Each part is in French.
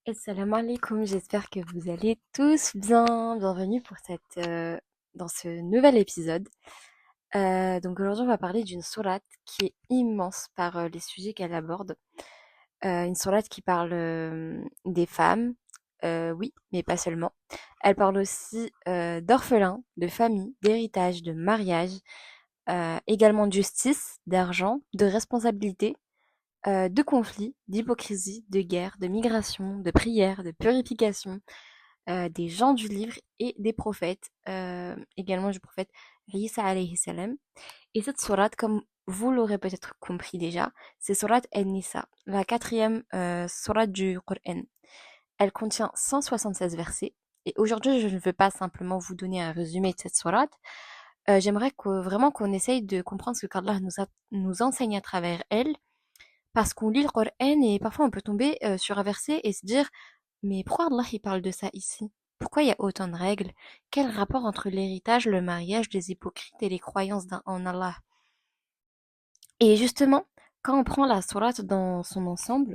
Assalamu alaikum, j'espère que vous allez tous bien. Bienvenue pour dans ce nouvel épisode. Donc aujourd'hui, on va parler d'une sourate qui est immense par les sujets qu'elle aborde. Une sourate qui parle des femmes, oui, mais pas seulement. Elle parle aussi d'orphelins, de famille, d'héritage, de mariage, également de justice, d'argent, de responsabilité, de conflits, d'hypocrisie, de guerre, de migration, de prière, de purification, des gens du livre et des prophètes, également du prophète Isa alayhi salam. Et cette sourate, comme vous l'aurez peut-être compris déjà, c'est sourate An-Nisa, la quatrième sourate du Coran. Elle contient 176 versets. Et aujourd'hui, je ne veux pas simplement vous donner un résumé de cette sourate. J'aimerais vraiment qu'on essaye de comprendre ce qu'Allah nous enseigne à travers elle, parce qu'on lit le Coran et parfois on peut tomber sur un verset et se dire mais pourquoi Allah il parle de ça ici? Pourquoi il y a autant de règles? Quel rapport entre l'héritage, le mariage, les hypocrites et les croyances en Allah? Et justement, quand on prend la sourate dans son ensemble,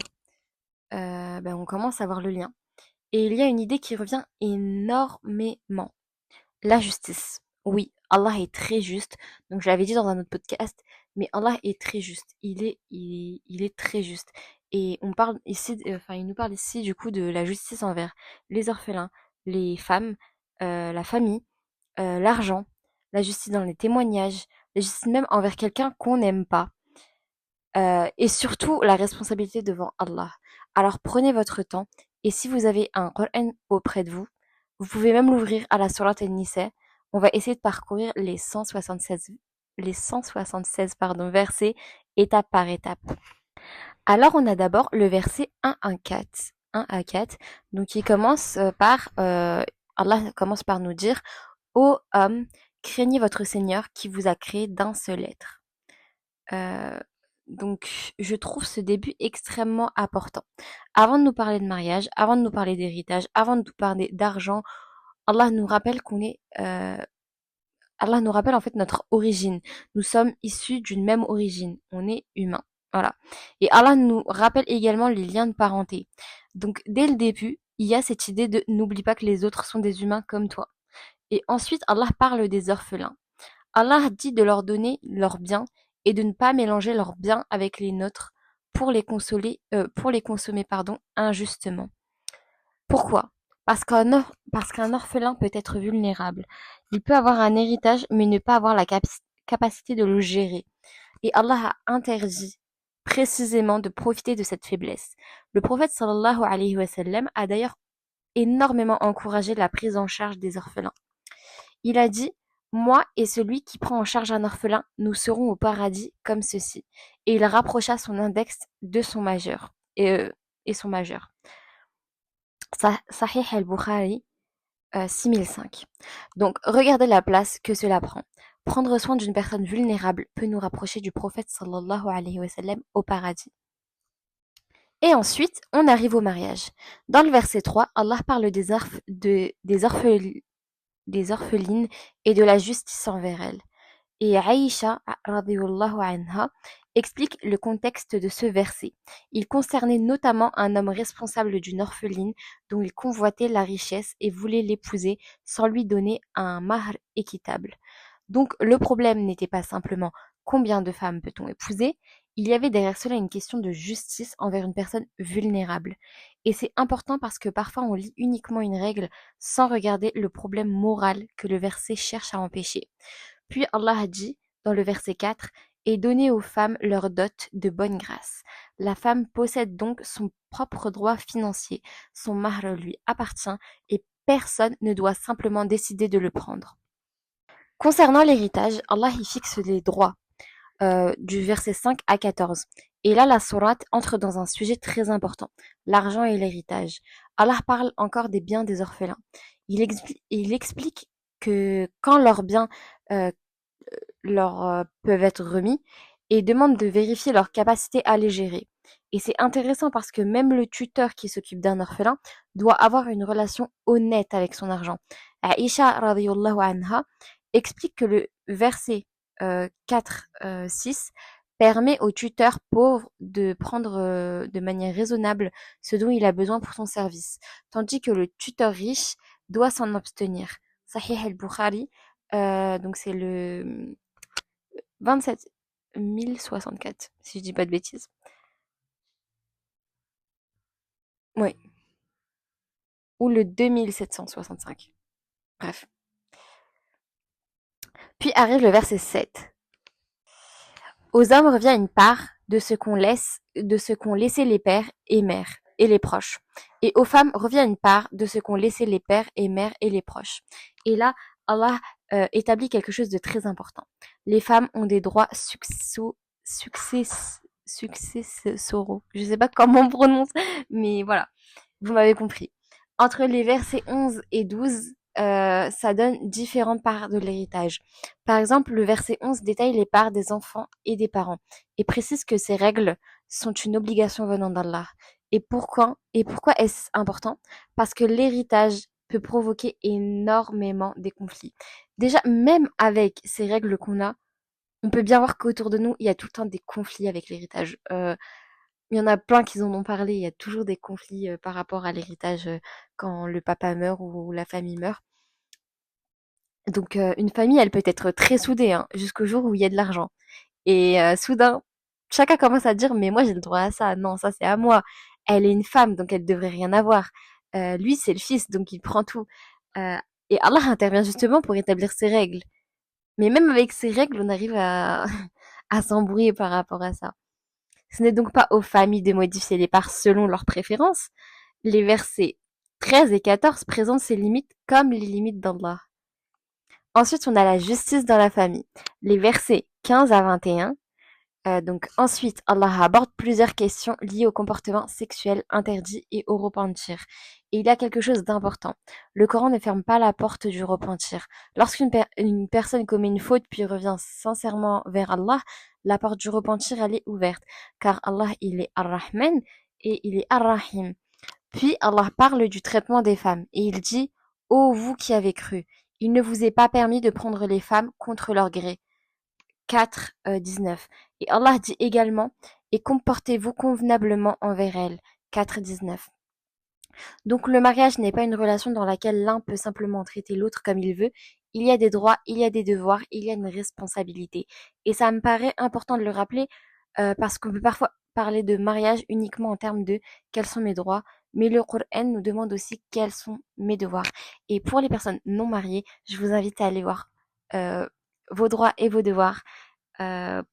on commence à voir le lien. Et il y a une idée qui revient énormément. La justice. Oui, Allah est très juste. Donc je l'avais dit dans un autre podcast, mais Allah est très juste. Il est très juste. Et on parle ici, enfin, il nous parle ici du coup de la justice envers les orphelins, les femmes, la famille, l'argent, la justice dans les témoignages, la justice même envers quelqu'un qu'on n'aime pas, et surtout la responsabilité devant Allah. Alors prenez votre temps et si vous avez un Coran auprès de vous, vous pouvez même l'ouvrir à la Sourate An-Nisa. On va essayer de parcourir les 176 versets étape par étape. Alors on a d'abord le verset 1 à 4. 1 à 4. Donc il commence par Allah commence par nous dire: Ô homme, craignez votre Seigneur qui vous a créé d'un seul être. Euh, donc, je trouve ce début extrêmement important. Avant de nous parler de mariage, avant de nous parler d'héritage, avant de nous parler d'argent, Allah nous rappelle Allah nous rappelle en fait notre origine. Nous sommes issus d'une même origine. On est humain. Voilà. Et Allah nous rappelle également les liens de parenté. Donc, dès le début, il y a cette idée de n'oublie pas que les autres sont des humains comme toi. Et ensuite, Allah parle des orphelins. Allah dit de leur donner leurs biens et de ne pas mélanger leurs biens avec les nôtres pour les consommer, injustement. Pourquoi? Parce qu'un orphelin peut être vulnérable. Il peut avoir un héritage, mais ne pas avoir la capacité de le gérer. Et Allah a interdit précisément de profiter de cette faiblesse. Le prophète sallallahu alayhi wa sallam a d'ailleurs énormément encouragé la prise en charge des orphelins. Il a dit: Moi et celui qui prend en charge un orphelin, nous serons au paradis comme ceci. Et il rapprocha son index de son majeur. Et son majeur. Sahih al-Bukhari 6005. Donc, regardez la place que cela prend. Prendre soin d'une personne vulnérable peut nous rapprocher du prophète sallallahu alayhi wa sallam au paradis. Et ensuite, on arrive au mariage. Dans le verset 3, Allah parle des orphelines et de la justice envers elles. Et Aïcha radhiyallahu anha explique le contexte de ce verset. Il concernait notamment un homme responsable d'une orpheline dont il convoitait la richesse et voulait l'épouser sans lui donner un mahr équitable. Donc le problème n'était pas simplement combien de femmes peut-on épouser, il y avait derrière cela une question de justice envers une personne vulnérable. Et c'est important parce que parfois on lit uniquement une règle sans regarder le problème moral que le verset cherche à empêcher. Puis Allah a dit, dans le verset 4, et donnez aux femmes leur dot de bonne grâce. La femme possède donc son propre droit financier. Son mahr lui appartient et personne ne doit simplement décider de le prendre. Concernant l'héritage, Allah y fixe les droits du verset 5 à 14. Et là, la sourate entre dans un sujet très important, l'argent et l'héritage. Allah parle encore des biens des orphelins. Il explique que quand leurs biens euh, peuvent être remis et demande de vérifier leur capacité à les gérer. Et c'est intéressant parce que même le tuteur qui s'occupe d'un orphelin doit avoir une relation honnête avec son argent. Aisha radhiyallahu anha explique que le verset 4, 6 permet au tuteur pauvre de prendre de manière raisonnable ce dont il a besoin pour son service, tandis que le tuteur riche doit s'en abstenir. Sahih al-Bukhari, donc c'est le 27 1064, si je dis pas de bêtises. Oui, ou le 2765. Bref. Puis arrive le verset 7. Aux hommes revient une part de ce qu'ont laissé les pères et mères et les proches. Et aux femmes revient une part de ce qu'ont laissé les pères et mères et les proches. Et là, Allah établit quelque chose de très important. Les femmes ont des droits successoraux. Je sais pas comment on prononce, mais voilà, vous m'avez compris. Entre les versets 11 et 12, ça donne différentes parts de l'héritage. Par exemple, le verset 11 détaille les parts des enfants et des parents et précise que ces règles sont une obligation venant d'Allah. Et pourquoi est-ce important? Parce que l'héritage peut provoquer énormément des conflits. Déjà, même avec ces règles qu'on a, on peut bien voir qu'autour de nous, il y a tout le temps des conflits avec l'héritage. Il y en a plein qui en ont parlé, il y a toujours des conflits par rapport à l'héritage quand le papa meurt ou la famille meurt. Donc une famille, elle peut être très soudée, hein, jusqu'au jour où il y a de l'argent. Et soudain, chacun commence à dire: «Mais moi j'ai le droit à ça, non ça c'est à moi. Elle est une femme donc elle devrait rien avoir. Lui c'est le fils donc il prend tout». Heu et Allah intervient justement pour établir ces règles. Mais même avec ces règles, on arrive à à s'embrouiller par rapport à ça. Ce n'est donc pas aux familles de modifier les parts selon leurs préférences. Les versets 13 et 14 présentent ces limites comme les limites d'Allah. Ensuite, on a la justice dans la famille. Les versets 15 à 21. Donc ensuite, Allah aborde plusieurs questions liées au comportement sexuel interdit et au repentir. Et il y a quelque chose d'important. Le Coran ne ferme pas la porte du repentir. Lorsqu'une personne commet une faute puis revient sincèrement vers Allah, la porte du repentir, elle est ouverte. Car Allah, il est Ar-Rahman et il est Ar-Rahim. Puis Allah parle du traitement des femmes et il dit: Ô vous qui avez cru, il ne vous est pas permis de prendre les femmes contre leur gré. 4, 19. Et Allah dit également: Et comportez-vous convenablement envers elles. 4, 19. Donc le mariage n'est pas une relation dans laquelle l'un peut simplement traiter l'autre comme il veut. Il y a des droits, il y a des devoirs, il y a une responsabilité. Et ça me paraît important de le rappeler parce qu'on peut parfois parler de mariage uniquement en termes de quels sont mes droits, mais le Coran nous demande aussi quels sont mes devoirs. Et pour les personnes non mariées, je vous invite à aller voir euh, vos droits et vos devoirs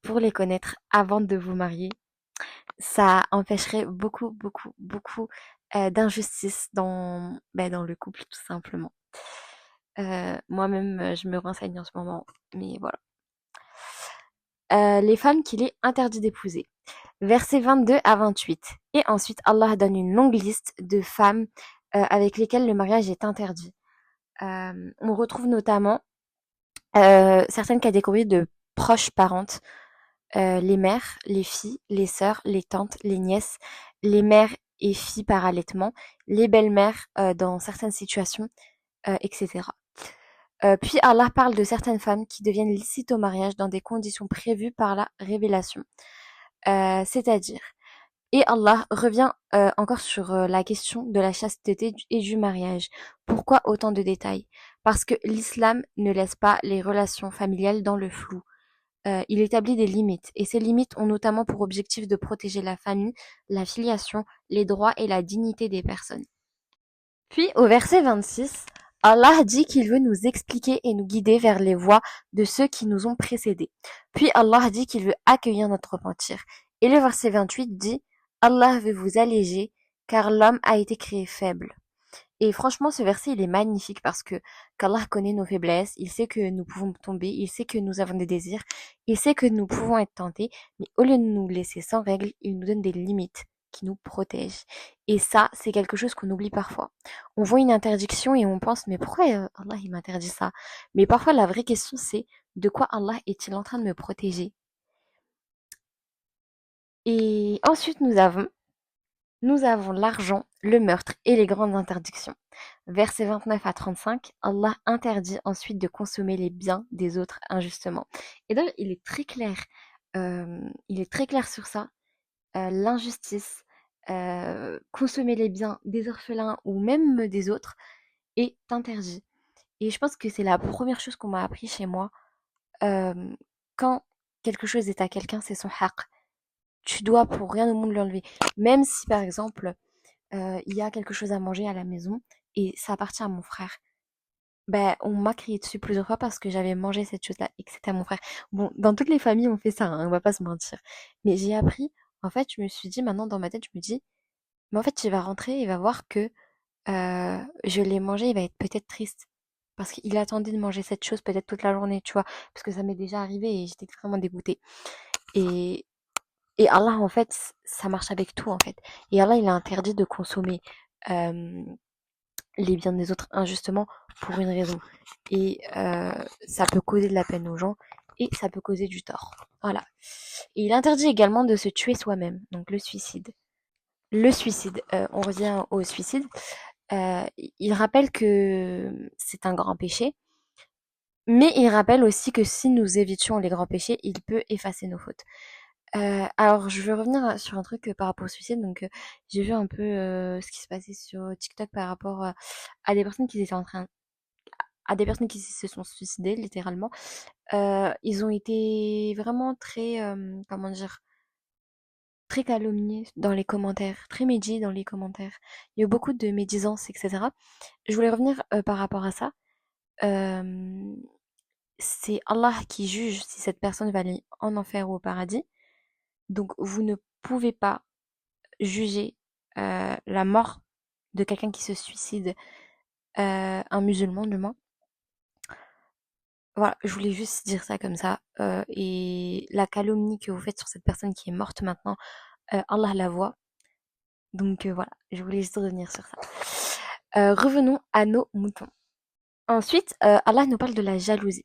pour les connaître avant de vous marier. Ça empêcherait beaucoup, beaucoup, beaucoup d'injustices dans le couple, tout simplement. Moi-même, je me renseigne en ce moment, mais voilà. Les femmes qu'il est interdit d'épouser. Versets 22 à 28. Et ensuite, Allah donne une longue liste de femmes avec lesquelles le mariage est interdit. On retrouve notamment certaines catégories de proches parentes, les mères, les filles, les sœurs, les tantes, les nièces, les mères et filles par allaitement, les belles-mères dans certaines situations, etc. Puis Allah parle de certaines femmes qui deviennent licites au mariage dans des conditions prévues par la révélation. C'est-à-dire, et Allah revient encore sur la question de la chasteté et du mariage. Pourquoi autant de détails? Parce que l'islam ne laisse pas les relations familiales dans le flou. Il établit des limites, et ces limites ont notamment pour objectif de protéger la famille, la filiation, les droits et la dignité des personnes. Puis au verset 26, Allah dit qu'il veut nous expliquer et nous guider vers les voies de ceux qui nous ont précédés. Puis Allah dit qu'il veut accueillir notre repentir. Et le verset 28 dit: Allah veut vous alléger, car l'homme a été créé faible. Et franchement, ce verset, il est magnifique parce que qu'Allah connaît nos faiblesses, il sait que nous pouvons tomber, il sait que nous avons des désirs, il sait que nous pouvons être tentés, mais au lieu de nous laisser sans règles, il nous donne des limites qui nous protègent. Et ça, c'est quelque chose qu'on oublie parfois. On voit une interdiction et on pense, mais pourquoi Allah il m'interdit ça? Mais parfois, la vraie question, c'est de quoi Allah est-il en train de me protéger? Et ensuite, nous avons l'argent, le meurtre et les grandes interdictions. Versets 29 à 35, Allah interdit ensuite de consommer les biens des autres injustement. Et donc, il est très clair. il est très clair sur ça. L'injustice, consommer les biens des orphelins ou même des autres est interdit. Et je pense que c'est la première chose qu'on m'a appris chez moi. Hem, Quand quelque chose est à quelqu'un, c'est son haqq. Tu dois pour rien au monde l'enlever. Même si par exemple, il y a quelque chose à manger à la maison et ça appartient à mon frère. Ben, on m'a crié dessus plusieurs fois parce que j'avais mangé cette chose-là et que c'était à mon frère. Bon, dans toutes les familles, on fait ça, hein, on va pas se mentir. Mais j'ai appris, en fait, je me suis dit, maintenant dans ma tête, je me dis, mais en fait, il va rentrer, il va voir que je l'ai mangé, il va être peut-être triste. Parce qu'il attendait de manger cette chose peut-être toute la journée, tu vois. Parce que ça m'est déjà arrivé et j'étais extrêmement dégoûtée. Et, et Allah, en fait, ça marche avec tout, en fait. Et Allah, il a interdit de consommer euh, les biens des autres injustement pour une raison. Et ça peut causer de la peine aux gens et ça peut causer du tort. Voilà. Et il interdit également de se tuer soi-même, donc le suicide. Le suicide, on revient au suicide. Il rappelle que c'est un grand péché, mais il rappelle aussi que si nous évitions les grands péchés, il peut effacer nos fautes. Alors, je veux revenir sur un truc par rapport au suicide. Donc, j'ai vu un peu ce qui se passait sur TikTok par rapport à des personnes qui étaient en train, à des personnes qui se sont suicidées, littéralement. Ils ont été vraiment très, comment dire, très calomniés dans les commentaires, très médis dans les commentaires. Il y a eu beaucoup de médisance, etc. Je voulais revenir par rapport à ça. Euh, c'est Allah qui juge si cette personne va aller en enfer ou au paradis. Donc vous ne pouvez pas juger la mort de quelqu'un qui se suicide, un musulman du moins. Voilà, je voulais juste dire ça comme ça. Et la calomnie que vous faites sur cette personne qui est morte maintenant, Allah la voit. Donc voilà, je voulais juste revenir sur ça. Revenons à nos moutons. Ensuite, Allah nous parle de la jalousie.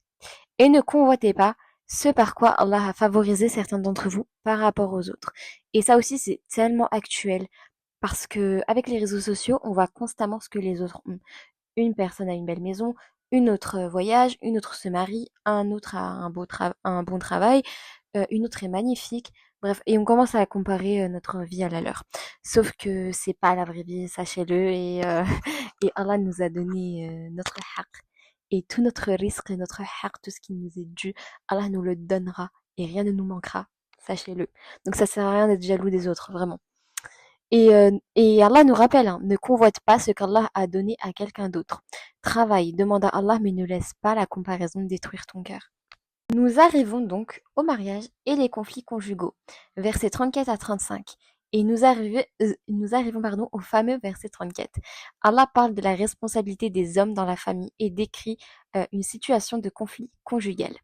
Et ne convoitez pas ce par quoi Allah a favorisé certains d'entre vous par rapport aux autres. Et ça aussi, c'est tellement actuel parce que avec les réseaux sociaux, on voit constamment ce que les autres ont. Une personne a une belle maison, une autre voyage, une autre se marie, un autre a un bon travail, une autre est magnifique. Bref, et on commence à comparer notre vie à la leur. Sauf que c'est pas la vraie vie, sachez-le, et, et Allah nous a donné notre haqq. Et tout notre risque et notre haqq, tout ce qui nous est dû, Allah nous le donnera et rien ne nous manquera, sachez-le. Donc ça sert à rien d'être jaloux des autres, vraiment. Et Allah nous rappelle, hein, ne convoite pas ce qu'Allah a donné à quelqu'un d'autre. Travaille, demande à Allah, mais ne laisse pas la comparaison détruire ton cœur. Nous arrivons donc au mariage et les conflits conjugaux, versets 34 à 35. Et nous arrivons au fameux verset 34. Allah parle de la responsabilité des hommes dans la famille et décrit une situation de conflit conjugal.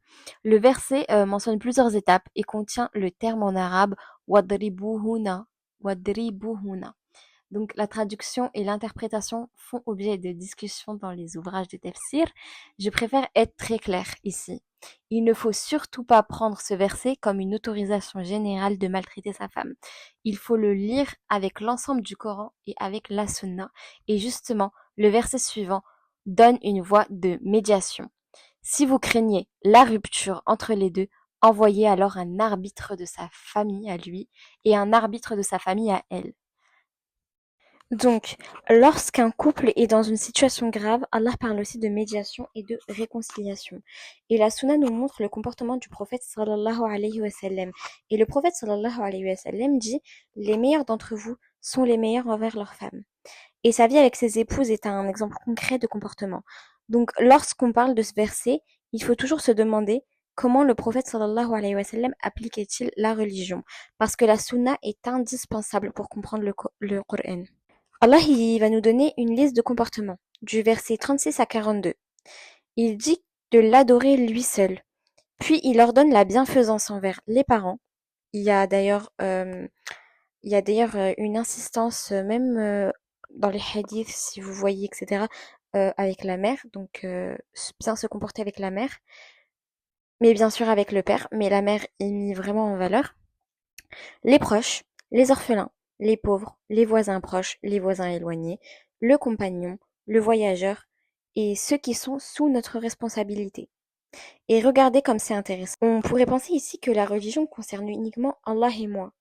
Le verset mentionne plusieurs étapes et contient le terme en arabe wadribuhuna, wadribuhuna. Donc la traduction et l'interprétation font objet de discussions dans les ouvrages de tafsir. Je préfère être très clair ici. Il ne faut surtout pas prendre ce verset comme une autorisation générale de maltraiter sa femme. Il faut le lire avec l'ensemble du Coran et avec la Sunna. Et justement, le verset suivant donne une voie de médiation. Si vous craignez la rupture entre les deux, envoyez alors un arbitre de sa famille à lui et un arbitre de sa famille à elle. Donc, lorsqu'un couple est dans une situation grave, Allah parle aussi de médiation et de réconciliation. Et la sunna nous montre le comportement du prophète sallallahu alayhi wa sallam. Et le prophète sallallahu alayhi wa sallam dit, les meilleurs d'entre vous sont les meilleurs envers leurs femmes. Et sa vie avec ses épouses est un exemple concret de comportement. Donc, lorsqu'on parle de ce verset, il faut toujours se demander comment le prophète sallallahu alayhi wa sallam appliquait-il la religion. Parce que la sunna est indispensable pour comprendre le Coran. Allah il va nous donner une liste de comportements, du verset 36 à 42. Il dit de l'adorer lui seul. Puis il ordonne la bienfaisance envers les parents. Il y a d'ailleurs, une insistance même dans les hadiths, si vous voyez, etc., avec la mère. Donc bien se comporter avec la mère, mais bien sûr avec le père. Mais la mère est mise vraiment en valeur. Les proches, les orphelins, les pauvres, les voisins proches, les voisins éloignés, le compagnon, le voyageur et ceux qui sont sous notre responsabilité. Et regardez comme c'est intéressant. On pourrait penser ici que la religion concerne uniquement Allah et moi.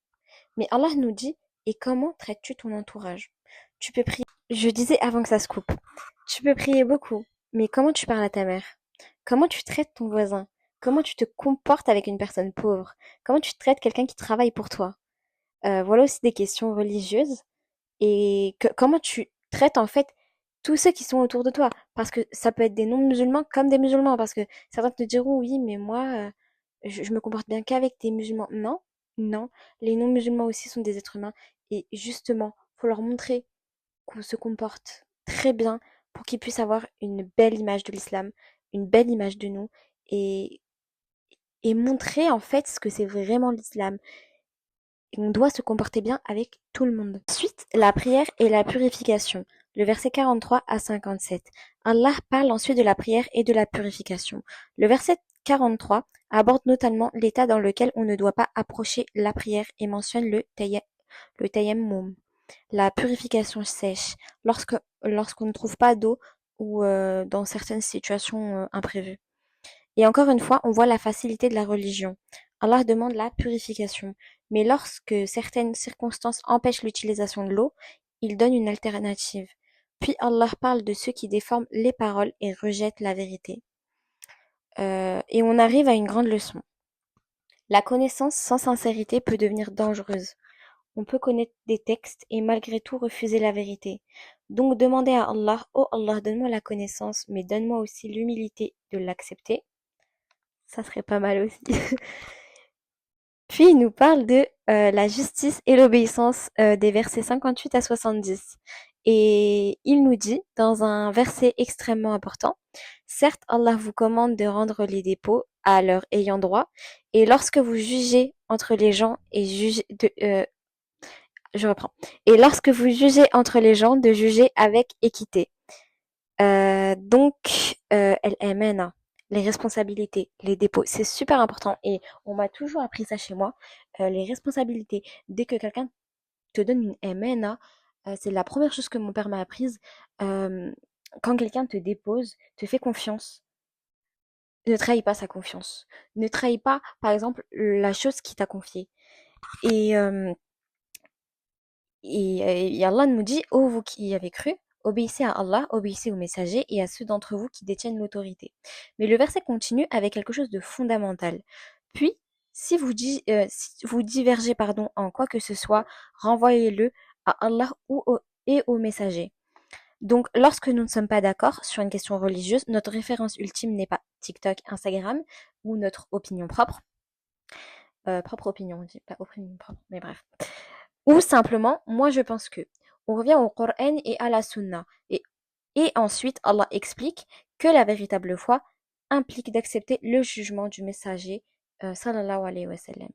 Mais Allah nous dit, et comment traites-tu ton entourage? Tu peux prier. Je disais avant que ça se coupe. Tu peux prier beaucoup, mais comment tu parles à ta mère? Comment tu traites ton voisin? Comment tu te comportes avec une personne pauvre? Comment tu traites quelqu'un qui travaille pour toi? Voilà aussi des questions religieuses. Et comment tu traites en fait tous ceux qui sont autour de toi. Parce que ça peut être des non-musulmans comme des musulmans. Parce que certains te diront, oui, mais moi, je me comporte bien qu'avec des musulmans. Non, non. Les non-musulmans aussi sont des êtres humains. Et justement, faut leur montrer qu'on se comporte très bien pour qu'ils puissent avoir une belle image de l'islam, une belle image de nous. Et, et montrer en fait ce que c'est vraiment l'islam. Et on doit se comporter bien avec tout le monde. Ensuite, la prière et la purification. Le verset 43 à 57. Allah parle ensuite de la prière et de la purification. Le verset 43 aborde notamment l'état dans lequel on ne doit pas approcher la prière et mentionne le tayammum, la purification sèche, lorsqu'on ne trouve pas d'eau ou dans certaines situations imprévues. Et encore une fois, on voit la facilité de la religion. Allah demande la purification. Mais lorsque certaines circonstances empêchent l'utilisation de l'eau, il donne une alternative. Puis Allah parle de ceux qui déforment les paroles et rejettent la vérité. Et on arrive à une grande leçon. La connaissance sans sincérité peut devenir dangereuse. On peut connaître des textes et malgré tout refuser la vérité. Donc demandez à Allah, oh Allah, donne-moi la connaissance, mais donne-moi aussi l'humilité de l'accepter. Ça serait pas mal aussi. Puis il nous parle de la justice et l'obéissance des versets 58 à 70. Et il nous dit, dans un verset extrêmement important, certes, Allah vous commande de rendre les dépôts à leurs ayants droit, et lorsque vous jugez entre les gens et je reprends. Et lorsque vous jugez entre les gens, de juger avec équité. Donc, elle amène les responsabilités, les dépôts. C'est super important et on m'a toujours appris ça chez moi. Les responsabilités. Dès que quelqu'un te donne une MNA, c'est la première chose que mon père m'a apprise. Euh, Quand quelqu'un te dépose, te fait confiance, ne trahis pas sa confiance. Ne trahis pas, par exemple, la chose qu'il t'a confiée. Et, euh, et Allah nous dit, ô vous qui y avez cru, obéissez à Allah, obéissez aux messagers et à ceux d'entre vous qui détiennent l'autorité. Mais le verset continue avec quelque chose de fondamental. Puis, si vous divergez pardon, en quoi que ce soit, renvoyez-le à Allah et aux messagers. Donc, lorsque nous ne sommes pas d'accord sur une question religieuse, notre référence ultime n'est pas TikTok, Instagram ou notre opinion propre. Propre opinion, on dit pas opinion propre, mais bref. Ou simplement, moi je pense que. On revient au Coran et à la Sunna. Et ensuite, Allah explique que la véritable foi implique d'accepter le jugement du messager, sallallahu alayhi wa sallam.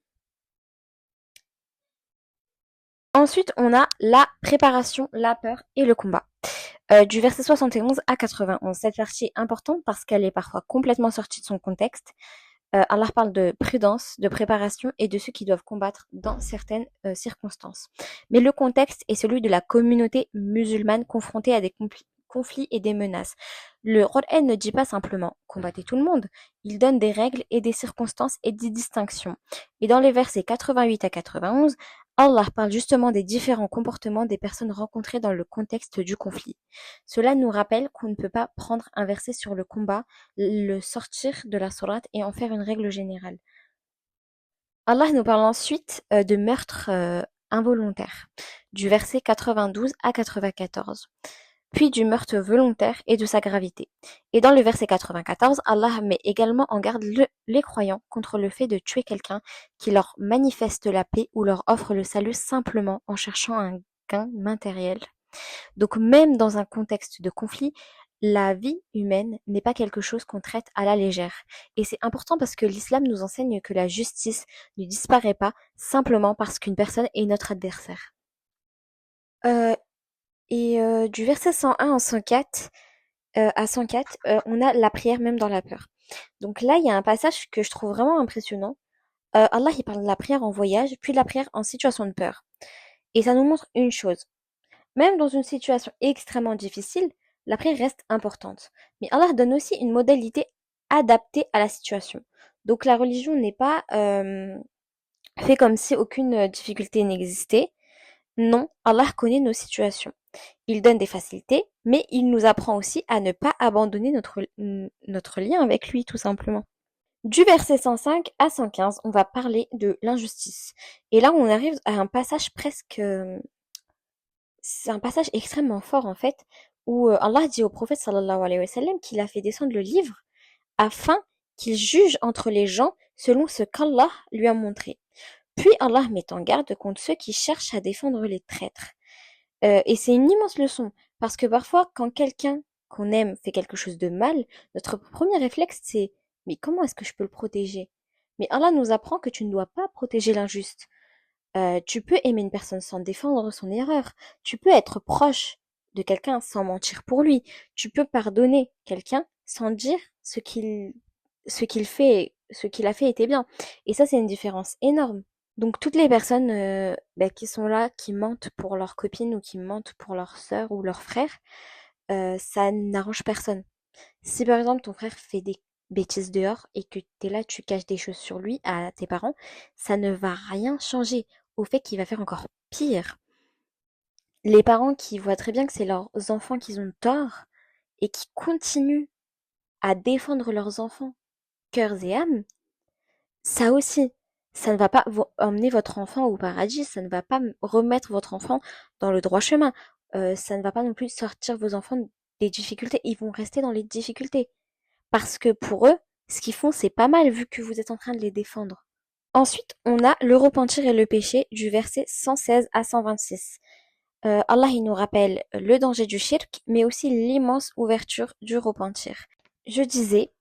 Ensuite, on a la préparation, la peur et le combat. Du verset 71 à 91. Cette partie est importante parce qu'elle est parfois complètement sortie de son contexte. Allah parle de prudence, de préparation et de ceux qui doivent combattre dans certaines circonstances. Mais le contexte est celui de la communauté musulmane confrontée à des conflits et des menaces. Le Coran ne dit pas simplement combattez tout le monde, il donne des règles et des circonstances et des distinctions. Et dans les versets 88 à 91, Allah parle justement des différents comportements des personnes rencontrées dans le contexte du conflit. Cela nous rappelle qu'on ne peut pas prendre un verset sur le combat, le sortir de la sourate et en faire une règle générale. Allah nous parle ensuite de meurtre involontaire, du verset 92 à 94, puis du meurtre volontaire et de sa gravité. Et dans le verset 94, Allah met également en garde les croyants contre le fait de tuer quelqu'un qui leur manifeste la paix ou leur offre le salut simplement en cherchant un gain matériel. Donc même dans un contexte de conflit, la vie humaine n'est pas quelque chose qu'on traite à la légère. Et c'est important parce que l'islam nous enseigne que la justice ne disparaît pas simplement parce qu'une personne est notre adversaire. Euh, du verset 101 à 104, on a la prière même dans la peur. Donc là, il y a un passage que je trouve vraiment impressionnant. Allah, il parle de la prière en voyage, puis de la prière en situation de peur. Et ça nous montre une chose. Même dans une situation extrêmement difficile, la prière reste importante. Mais Allah donne aussi une modalité adaptée à la situation. Donc la religion n'est pas fait comme si aucune difficulté n'existait. Non, Allah connaît nos situations. Il donne des facilités, mais il nous apprend aussi à ne pas abandonner notre lien avec lui, tout simplement. Du verset 105 à 115, on va parler de l'injustice. Et là, on arrive à un passage presque... c'est un passage extrêmement fort, en fait, où Allah dit au prophète sallallahu alayhi wa sallam qu'il a fait descendre le livre afin qu'il juge entre les gens selon ce qu'Allah lui a montré. Puis Allah met en garde contre ceux qui cherchent à défendre les traîtres. Et c'est une immense leçon, parce que parfois, quand quelqu'un qu'on aime fait quelque chose de mal, notre premier réflexe c'est mais comment est-ce que je peux le protéger? Mais Allah nous apprend que tu ne dois pas protéger l'injuste. Tu peux aimer une personne sans défendre son erreur. Tu peux être proche de quelqu'un sans mentir pour lui. Tu peux pardonner quelqu'un sans dire ce qu'il a fait était bien. Et ça, c'est une différence énorme. Donc toutes les personnes qui sont là, qui mentent pour leur copine ou qui mentent pour leur sœur ou leur frère, ça n'arrange personne. Si par exemple ton frère fait des bêtises dehors et que t'es là, tu caches des choses sur lui à tes parents, ça ne va rien changer au fait qu'il va faire encore pire. Les parents qui voient très bien que c'est leurs enfants qui ont tort et qui continuent à défendre leurs enfants, cœurs et âmes, ça aussi, ça ne va pas emmener votre enfant au paradis, ça ne va pas remettre votre enfant dans le droit chemin, ça ne va pas non plus sortir vos enfants des difficultés, ils vont rester dans les difficultés. Parce que pour eux, ce qu'ils font, c'est pas mal vu que vous êtes en train de les défendre. Ensuite, on a le repentir et le péché du verset 116 à 126. Allah il nous rappelle le danger du shirk, mais aussi l'immense ouverture du repentir. Je disais,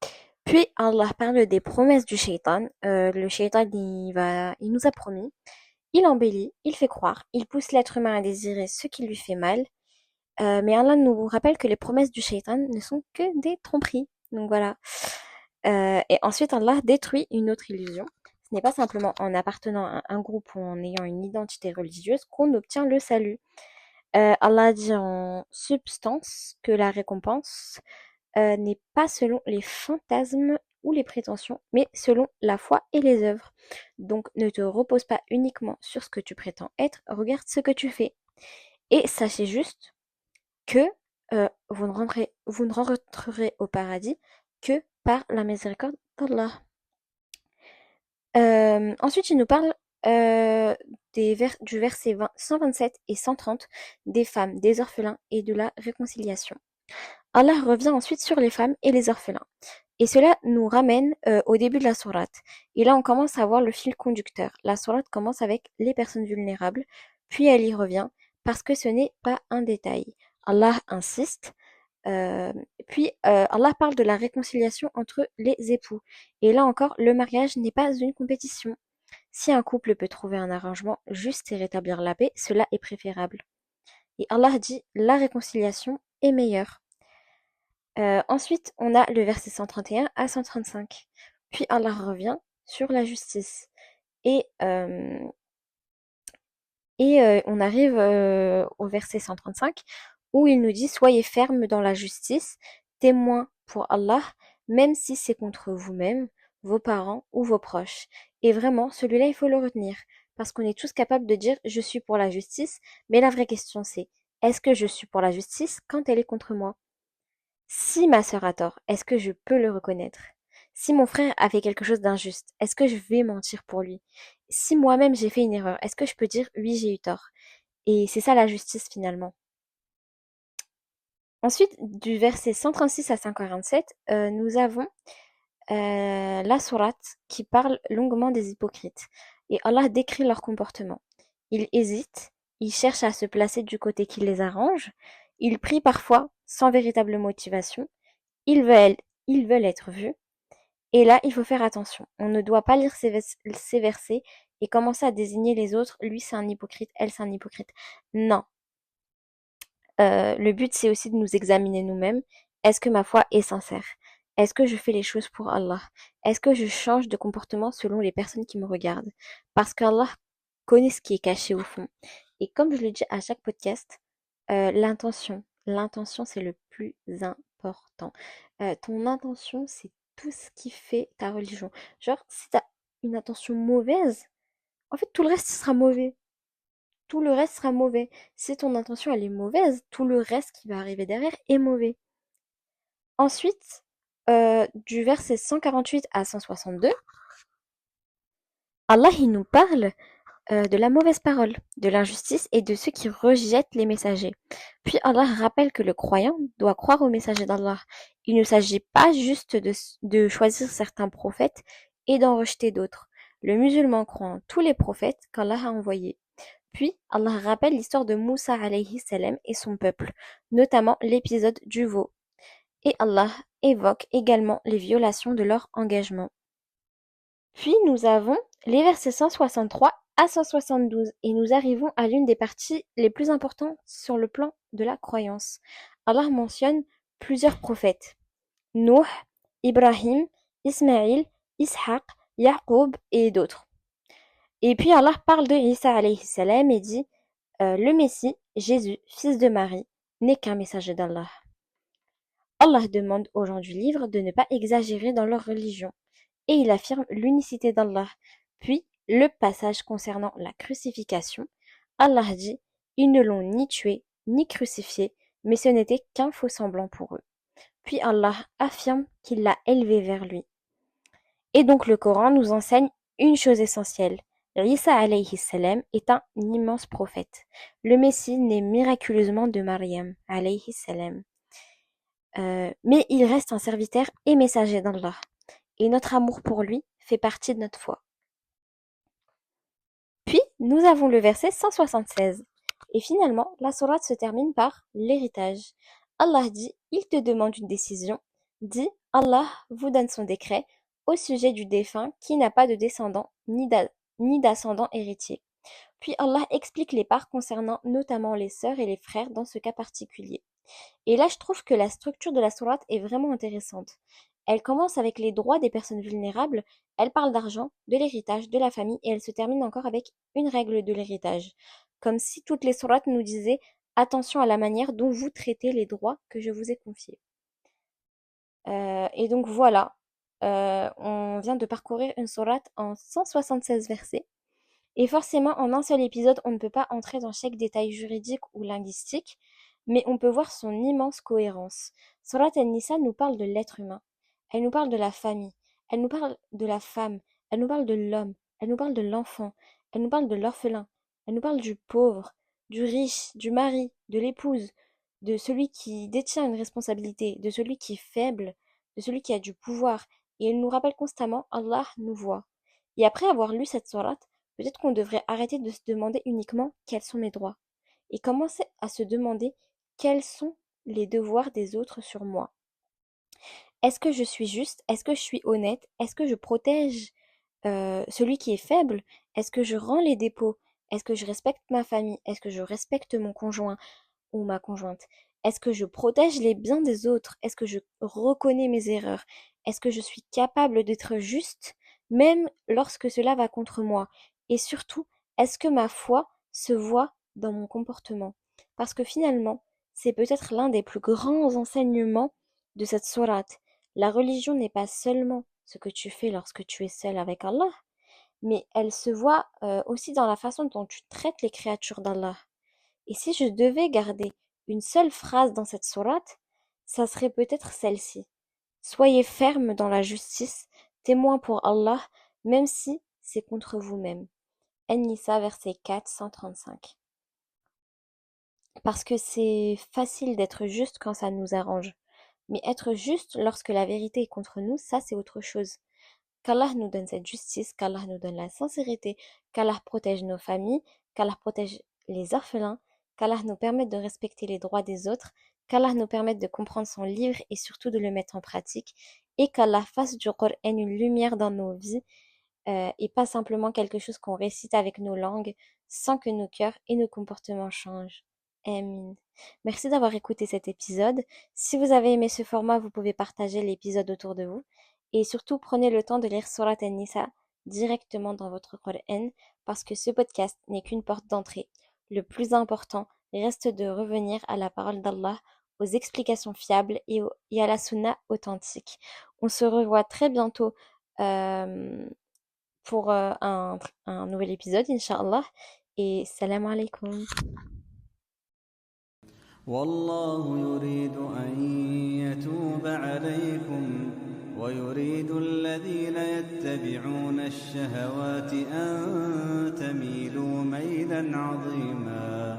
puis Allah parle des promesses du shaitan. Le shaitan, il nous a promis, il embellit, il fait croire, il pousse l'être humain à désirer ce qui lui fait mal. Mais Allah nous rappelle que les promesses du shaitan ne sont que des tromperies. Donc voilà. Et ensuite, Allah détruit une autre illusion. Ce n'est pas simplement en appartenant à un groupe ou en ayant une identité religieuse qu'on obtient le salut. Allah dit en substance que la récompense n'est pas selon les fantasmes ou les prétentions, mais selon la foi et les œuvres. Donc ne te repose pas uniquement sur ce que tu prétends être, regarde ce que tu fais. Et sachez juste que vous ne rentrerez au paradis que par la miséricorde d'Allah. Ensuite, il nous parle du verset 127 et 130 des femmes, des orphelins et de la réconciliation. Allah revient ensuite sur les femmes et les orphelins. Et cela nous ramène au début de la sourate. Et là, on commence à voir le fil conducteur. La sourate commence avec les personnes vulnérables, puis elle y revient parce que ce n'est pas un détail. Allah insiste. Allah parle de la réconciliation entre les époux. Et là encore, le mariage n'est pas une compétition. Si un couple peut trouver un arrangement juste et rétablir la paix, cela est préférable. Et Allah dit la réconciliation est meilleure. Ensuite, on a le verset 131 à 135. Puis Allah revient sur la justice. Et, euh, on arrive au verset 135 où il nous dit soyez fermes dans la justice, témoins pour Allah, même si c'est contre vous-même, vos parents ou vos proches. Et vraiment, celui-là, il faut le retenir. Parce qu'on est tous capables de dire je suis pour la justice, mais la vraie question c'est est-ce que je suis pour la justice quand elle est contre moi? Si ma sœur a tort, est-ce que je peux le reconnaître? Si mon frère a fait quelque chose d'injuste, est-ce que je vais mentir pour lui? Si moi-même j'ai fait une erreur, est-ce que je peux dire oui, j'ai eu tort? Et c'est ça la justice finalement. Ensuite, du verset 136 à 147, nous avons la sourate qui parle longuement des hypocrites. Et Allah décrit leur comportement. Ils hésitent, ils cherchent à se placer du côté qui les arrange, ils prient parfois sans véritable motivation, ils veulent, ils veulent être vus. Et là, il faut faire attention. On ne doit pas lire ces versets et commencer à désigner les autres. Lui, c'est un hypocrite, elle, c'est un hypocrite. Non. Le but, c'est aussi de nous examiner nous-mêmes. Est-ce que ma foi est sincère? Est-ce que je fais les choses pour Allah? Est-ce que je change de comportement selon les personnes qui me regardent? Parce qu'Allah connaît ce qui est caché au fond. Et comme je le dis à chaque podcast, l'intention, c'est le plus important. Ton intention, c'est tout ce qui fait ta religion. Genre, si t'as une intention mauvaise, en fait, tout le reste sera mauvais. Tout le reste sera mauvais. Si ton intention, elle est mauvaise, tout le reste qui va arriver derrière est mauvais. Ensuite, du verset 148 à 162, Allah, il nous parle de la mauvaise parole, de l'injustice et de ceux qui rejettent les messagers. Puis Allah rappelle que le croyant doit croire aux messagers d'Allah. Il ne s'agit pas juste de choisir certains prophètes et d'en rejeter d'autres. Le musulman croit en tous les prophètes qu'Allah a envoyés. Puis Allah rappelle l'histoire de Moussa alayhi salam et son peuple, notamment l'épisode du veau. Et Allah évoque également les violations de leur engagement. Puis nous avons les versets 163 à 172 et nous arrivons à l'une des parties les plus importantes sur le plan de la croyance. Allah mentionne plusieurs prophètes: Nuh, Ibrahim, Ismaïl, Ishaq, Yaqub et d'autres. Et puis Allah parle de Isa alayhi salam et dit le Messie, Jésus, fils de Marie, n'est qu'un messager d'Allah. Allah demande aux gens du livre de ne pas exagérer dans leur religion. Et il affirme l'unicité d'Allah. Puis, le passage concernant la crucifixion, Allah dit: ils ne l'ont ni tué, ni crucifié, mais ce n'était qu'un faux semblant pour eux. Puis Allah affirme qu'il l'a élevé vers lui. Et donc le Coran nous enseigne une chose essentielle. Isa alayhi salam est un immense prophète. Le Messie naît miraculeusement de Maryam alayhi salam. Mais il reste un serviteur et messager d'Allah. Et notre amour pour lui fait partie de notre foi. Puis, nous avons le verset 176. Et finalement, la sourate se termine par l'héritage. Allah dit: il te demande une décision. Dis: Allah vous donne son décret au sujet du défunt qui n'a pas de descendant ni d'ascendant héritier. Puis Allah explique les parts concernant notamment les sœurs et les frères dans ce cas particulier. Et là, je trouve que la structure de la sourate est vraiment intéressante. Elle commence avec les droits des personnes vulnérables, elle parle d'argent, de l'héritage, de la famille, et elle se termine encore avec une règle de l'héritage. Comme si toutes les sourates nous disaient: attention à la manière dont vous traitez les droits que je vous ai confiés. Et donc voilà, on vient de parcourir une sourate en 176 versets. Et forcément, en un seul épisode, on ne peut pas entrer dans chaque détail juridique ou linguistique, mais on peut voir son immense cohérence. Surat An-Nisa nous parle de l'être humain, elle nous parle de la famille, elle nous parle de la femme, elle nous parle de l'homme, elle nous parle de l'enfant, elle nous parle de l'orphelin, elle nous parle du pauvre, du riche, du mari, de l'épouse, de celui qui détient une responsabilité, de celui qui est faible, de celui qui a du pouvoir. Et elle nous rappelle constamment: Allah nous voit. Et après avoir lu cette sourate, peut-être qu'on devrait arrêter de se demander uniquement quels sont mes droits et commencer à se demander quels sont les devoirs des autres sur moi. Est-ce que je suis juste? Est-ce que je suis honnête? Est-ce que je protège celui qui est faible? Est-ce que je rends les dépôts? Est-ce que je respecte ma famille? Est-ce que je respecte mon conjoint ou ma conjointe? Est-ce que je protège les biens des autres? Est-ce que je reconnais mes erreurs? Est-ce que je suis capable d'être juste même lorsque cela va contre moi? Et surtout, est-ce que ma foi se voit dans mon comportement? Parce que finalement, c'est peut-être l'un des plus grands enseignements de cette sourate. La religion n'est pas seulement ce que tu fais lorsque tu es seul avec Allah, mais elle se voit aussi dans la façon dont tu traites les créatures d'Allah. Et si je devais garder une seule phrase dans cette sourate, ça serait peut-être celle-ci: soyez fermes dans la justice, témoins pour Allah, même si c'est contre vous-même. An-Nisa, verset 4, 135. Parce que c'est facile d'être juste quand ça nous arrange. Mais être juste lorsque la vérité est contre nous, ça c'est autre chose. Qu'Allah nous donne cette justice, qu'Allah nous donne la sincérité, qu'Allah protège nos familles, qu'Allah protège les orphelins, qu'Allah nous permette de respecter les droits des autres, qu'Allah nous permette de comprendre son livre et surtout de le mettre en pratique, et qu'Allah fasse du Coran une lumière dans nos vies et pas simplement quelque chose qu'on récite avec nos langues sans que nos cœurs et nos comportements changent. Amin. Merci d'avoir écouté cet épisode. Si vous avez aimé ce format, vous pouvez partager l'épisode autour de vous. Et surtout, prenez le temps de lire Surat An-Nisa directement dans votre Coran parce que ce podcast n'est qu'une porte d'entrée. Le plus important reste de revenir à la parole d'Allah aux explications fiables et à la sunna authentique. On se revoit très bientôt euh, pour un nouvel épisode, Inch'Allah. Et salam alaikum. والله يريد أن يتوب عليكم ويريد الذين يتبعون الشهوات أن تميلوا ميلا عظيما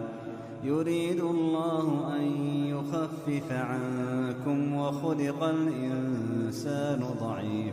يريد الله أن يخفف عنكم وخلق الإنسان ضعيفا